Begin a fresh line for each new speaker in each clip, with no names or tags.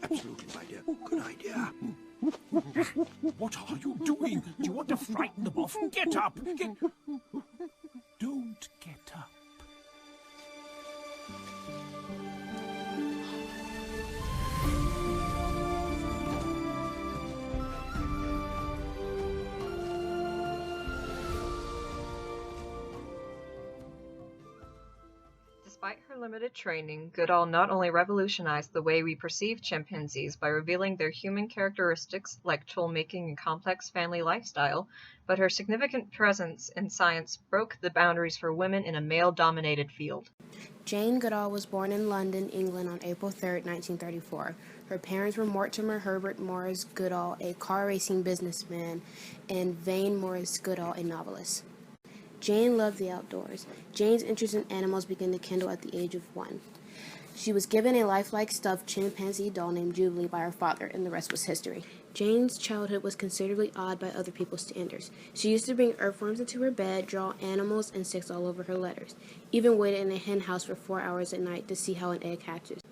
Absolutely, my dear. Good idea.
What are you doing? Do you want to frighten them off? Get up! Don't get up.
Despite her limited training, Goodall not only revolutionized the way we perceive chimpanzees by revealing their human characteristics like tool-making and complex family lifestyle, but her significant presence in science broke the boundaries for women in a male-dominated field.
Jane Goodall was born in London, England on April 3, 1934. Her parents were Mortimer Herbert Morris Goodall, a car racing businessman, and Vane Morris Goodall, a novelist. Jane loved the outdoors. Jane's interest in animals began to kindle at the age of 1. She was given a lifelike stuffed chimpanzee doll named Jubilee by her father, and the rest was history. Jane's childhood was considerably odd by other people's standards. She used to bring earthworms into her bed, draw animals and insects all over her letters, even waited in a hen house for 4 hours at night to see how an egg hatches.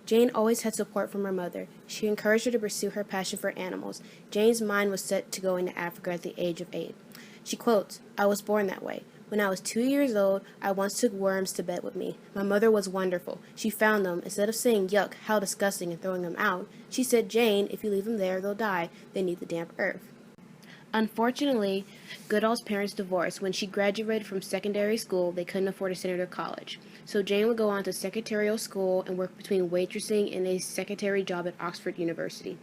Jane always had support from her mother. She encouraged her to pursue her passion for animals. Jane's mind was set to going to Africa at the age of 8. She quotes, "I was born that way. When I was 2 years old, I once took worms to bed with me. My mother was wonderful. She found them. Instead of saying, 'Yuck, how disgusting,' and throwing them out, she said, 'Jane, if you leave them there, they'll die. They need the damp earth.'" Unfortunately, Goodall's parents divorced. When she graduated from secondary school, they couldn't afford to send her to college. So Jane would go on to secretarial school and work between waitressing and a secretary job at Oxford University.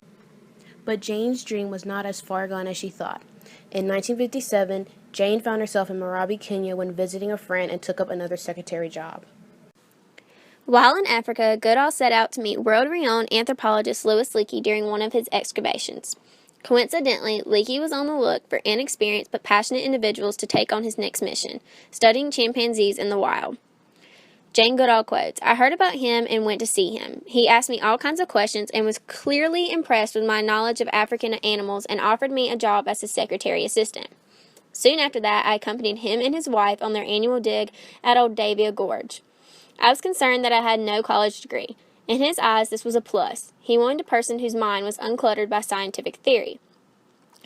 But Jane's dream was not as far gone as she thought. In 1957, Jane found herself in Marabi, Kenya when visiting a friend and took up another secretary job.
While in Africa, Goodall set out to meet world-renowned anthropologist Louis Leakey during one of his excavations. Coincidentally, Leakey was on the look for inexperienced but passionate individuals to take on his next mission, studying chimpanzees in the wild. Jane Goodall quotes, "I heard about him and went to see him. He asked me all kinds of questions and was clearly impressed with my knowledge of African animals and offered me a job as his secretary assistant. Soon after that, I accompanied him and his wife on their annual dig at Old Davia Gorge. I was concerned that I had no college degree. In his eyes, this was a plus. He wanted a person whose mind was uncluttered by scientific theory."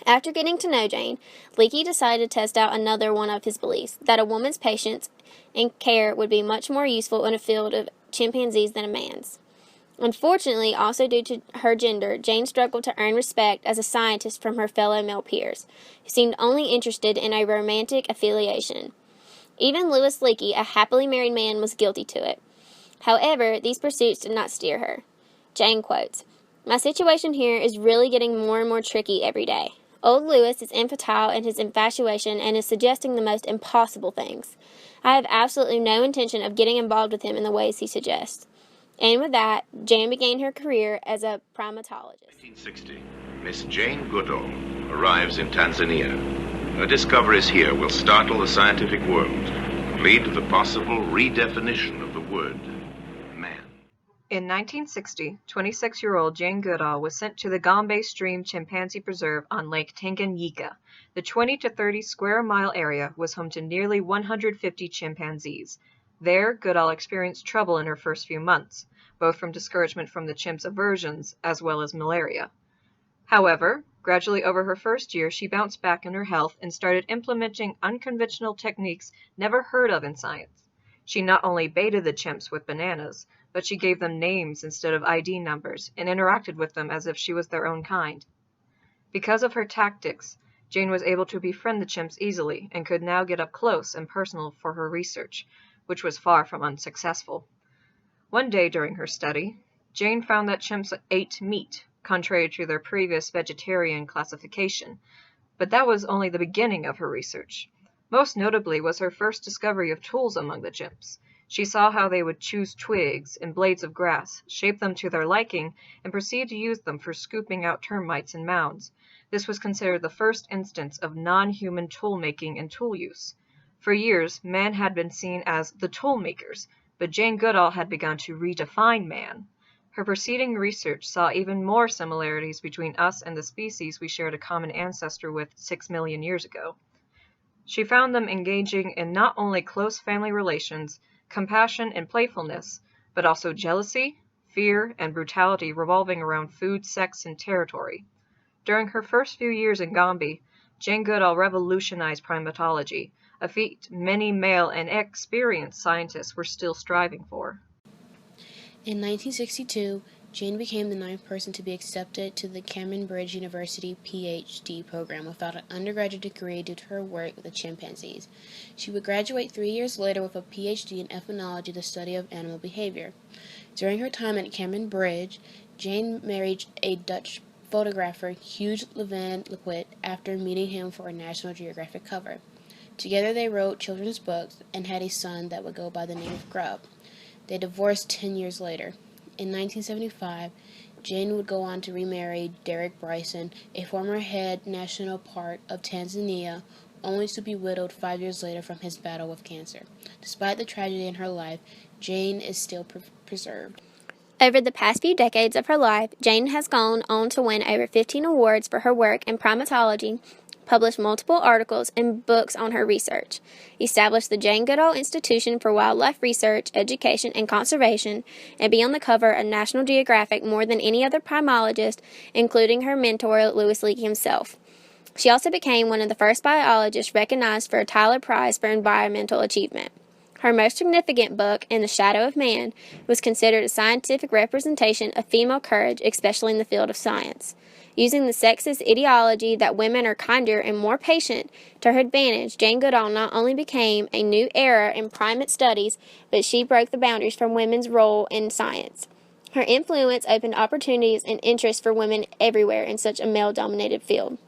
After getting to know Jane, Leakey decided to test out another one of his beliefs, that a woman's patience and care would be much more useful in a field of chimpanzees than a man's. Unfortunately, also due to her gender, Jane struggled to earn respect as a scientist from her fellow male peers, who seemed only interested in a romantic affiliation. Even Louis Leakey, a happily married man, was guilty to it. However, these pursuits did not steer her. Jane quotes, "My situation here is really getting more and more tricky every day. Old Louis is infantile in his infatuation and is suggesting the most impossible things. I have absolutely no intention of getting involved with him in the ways he suggests." And with that, Jane began her career as a primatologist.
1960, Miss Jane Goodall arrives in Tanzania. Her discoveries here will startle the scientific world, lead to the possible redefinition of the word man.
In 1960, 26-year-old Jane Goodall was sent to the Gombe Stream Chimpanzee Preserve on Lake Tanganyika. The 20 to 30 square mile area was home to nearly 150 chimpanzees. There, Goodall experienced trouble in her first few months, both from discouragement from the chimps' aversions as well as malaria. However, gradually over her first year, she bounced back in her health and started implementing unconventional techniques never heard of in science. She not only baited the chimps with bananas, but she gave them names instead of ID numbers and interacted with them as if she was their own kind. Because of her tactics, Jane was able to befriend the chimps easily and could now get up close and personal for her research, which was far from unsuccessful. One day during her study, Jane found that chimps ate meat, contrary to their previous vegetarian classification, but that was only the beginning of her research. Most notably was her first discovery of tools among the chimps. She saw how they would choose twigs and blades of grass, shape them to their liking, and proceed to use them for scooping out termites in mounds. This was considered the first instance of non-human tool making and tool use. For years, man had been seen as the tool makers, but Jane Goodall had begun to redefine man. Her preceding research saw even more similarities between us and the species we shared a common ancestor with 6 million years ago. She found them engaging in not only close family relations, compassion, and playfulness, but also jealousy, fear, and brutality revolving around food, sex, and territory. During her first few years in Gombe, Jane Goodall revolutionized primatology, a feat many male and experienced scientists were still striving for.
In 1962, Jane became the 9th person to be accepted to the Cambridge University PhD program without an undergraduate degree due to her work with the chimpanzees. She would graduate 3 years later with a PhD in ethnology, the study of animal behavior. During her time at Cambridge, Jane married a Dutch photographer, Hugh Levin Lequit, after meeting him for a National Geographic cover. Together they wrote children's books and had a son that would go by the name of Grub. They divorced 10 years later. In 1975, Jane would go on to remarry Derek Bryson, a former head national park of Tanzania, only to be widowed 5 years later from his battle with cancer. Despite the tragedy in her life, Jane is still preserved.
Over the past few decades of her life, Jane has gone on to win over 15 awards for her work in primatology, published multiple articles and books on her research, established the Jane Goodall Institution for Wildlife Research, Education, and Conservation, and be on the cover of National Geographic more than any other primatologist, including her mentor, Louis Leakey himself. She also became one of the first biologists recognized for a Tyler Prize for environmental achievement. Her most significant book, In the Shadow of Man, was considered a scientific representation of female courage, especially in the field of science. Using the sexist ideology that women are kinder and more patient to her advantage, Jane Goodall not only became a new era in primate studies, but she broke the boundaries from women's role in science. Her influence opened opportunities and interests for women everywhere in such a male-dominated field.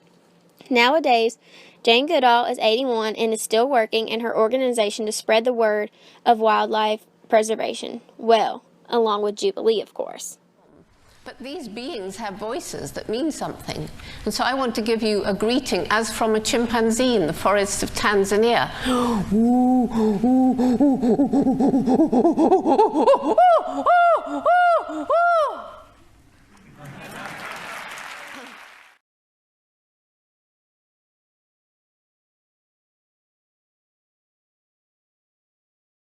Nowadays, Jane Goodall is 81 and is still working in her organization to spread the word of wildlife preservation. Well, along with Jubilee, of course.
But these beings have voices that mean something. And so I want to give you a greeting as from a chimpanzee in the forests of Tanzania.